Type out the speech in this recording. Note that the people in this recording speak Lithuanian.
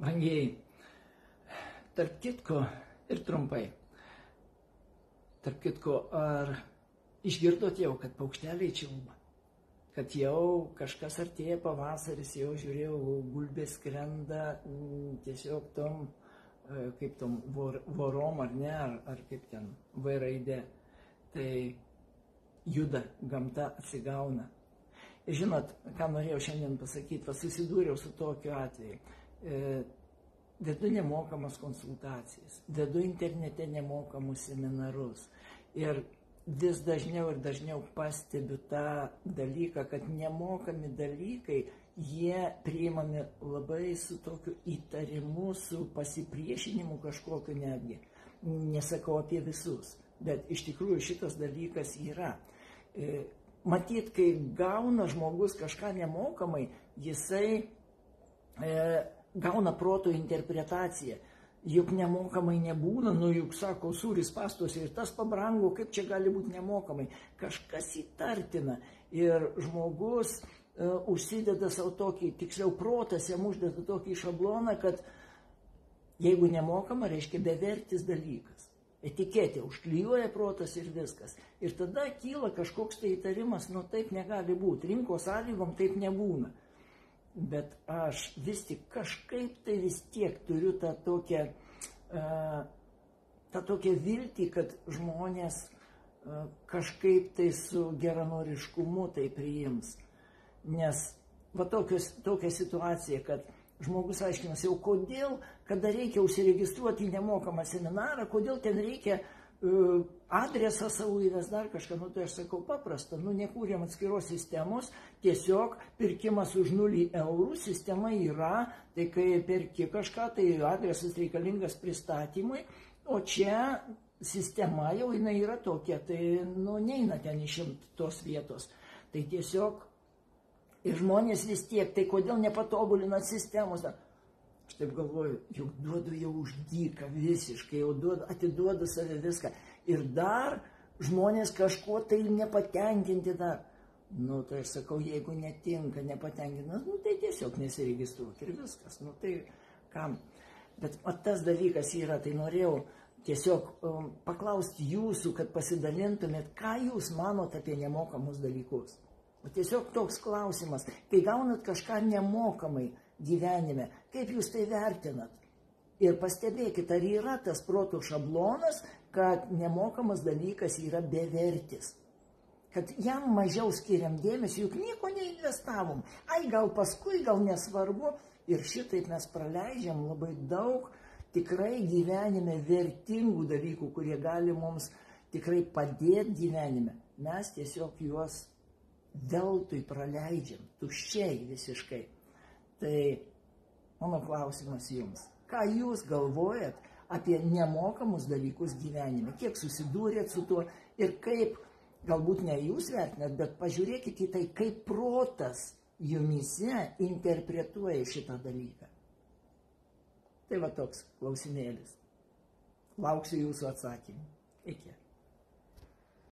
Brangiai, tarp kitko ir trumpai. Tarp kitko, ar išgirdot jau, kad paukšteliai čiulba? Kad jau kažkas artėja pavasaris, jau žiūrėjau, gulbės skrenda tiesiog tom, kaip tom vorom ar ne, ar kaip ten V raidė. Tai juda, gamta atsigauna. Ir žinot, ką norėjau šiandien pasakyti, susidūriau su tokiu atveju. Vedu nemokamas konsultacijas, vedu internete nemokamus seminarus. Ir vis dažniau ir dažniau pastebiu tą dalyką, kad nemokami dalykai, jie priimami labai su tokiu įtarimu, su pasipriešinimu kažkokiu netgi. Nesakau apie visus, bet iš tikrųjų šitas dalykas yra. Matyt, kai gauna žmogus kažką nemokamai, jisai gauna proto interpretaciją. Juk nemokamai nebūna, juk sako, sūris pastuose ir tas pabrango, kaip čia gali būti nemokamai. Kažkas įtartina ir žmogus užsideda savo tokį, tiksliau protas jam uždeda tokį šabloną, kad jeigu nemokama, reiškia bevertis dalykas. Etiketė užklijuoja protas ir viskas. Ir tada kyla kažkoks tai įtarimas, taip negali būti, rinkos sąlygom taip nebūna. Bet aš vis tik kažkaip tai vis tiek turiu tą tokią viltį, kad žmonės kažkaip tai su geranoriškumu tai priims. Nes va tokia situacija, kad žmogus aiškinasi, jau kodėl, kada reikia užsiregistruoti į nemokamą seminarą, kodėl ten reikia adresą savo įves dar kažką, tai aš sakau paprasta, nekūrėm atskiros sistemos, tiesiog pirkimas už 0 eurų, sistema yra, tai kai perki kažką, tai adresas reikalingas pristatymui, o čia sistema jau jinai yra tokia, tai neina ten išimt tos vietos. Tai tiesiog ir žmonės vis tiek, tai kodėl nepatobulinat sistemos? Aš taip galvoju, juk duodu jau už dyką visiškai, jau atiduodu save viską. Ir dar žmonės kažkuo tai nepatenkinti dar. Tai aš sakau, jeigu netinka, nepatenkinti, tai tiesiog nesiregistruok ir viskas. Tai kam? Bet tas dalykas yra, tai norėjau tiesiog paklausti jūsų, kad pasidalintumėt, ką jūs manot apie nemokamus dalykus. Tiesiog toks klausimas, kai gaunat kažką nemokamai gyvenime, kaip jūs tai vertinat? Ir pastebėkit, ar yra tas proto šablonas, kad nemokamas dalykas yra bevertis. Kad jam mažiau skiriam dėmesį, juk nieko neinvestavom. Gal paskui, gal nesvarbu. Ir šitaip mes praleidžiam labai daug tikrai gyvenime vertingų dalykų, kurie gali mums tikrai padėti gyvenime. Mes tiesiog juos veltui praleidžiam, tuščiai visiškai. Tai mano klausimas jums, ką jūs galvojat apie nemokamus dalykus gyvenime, kiek susidūrėt su tuo ir kaip, galbūt ne jūs vertinat, bet pažiūrėkit į tai, kaip protas jumyse interpretuoja šitą dalyką. Tai va toks klausimėlis. Lauksiu jūsų atsakymų. Iki.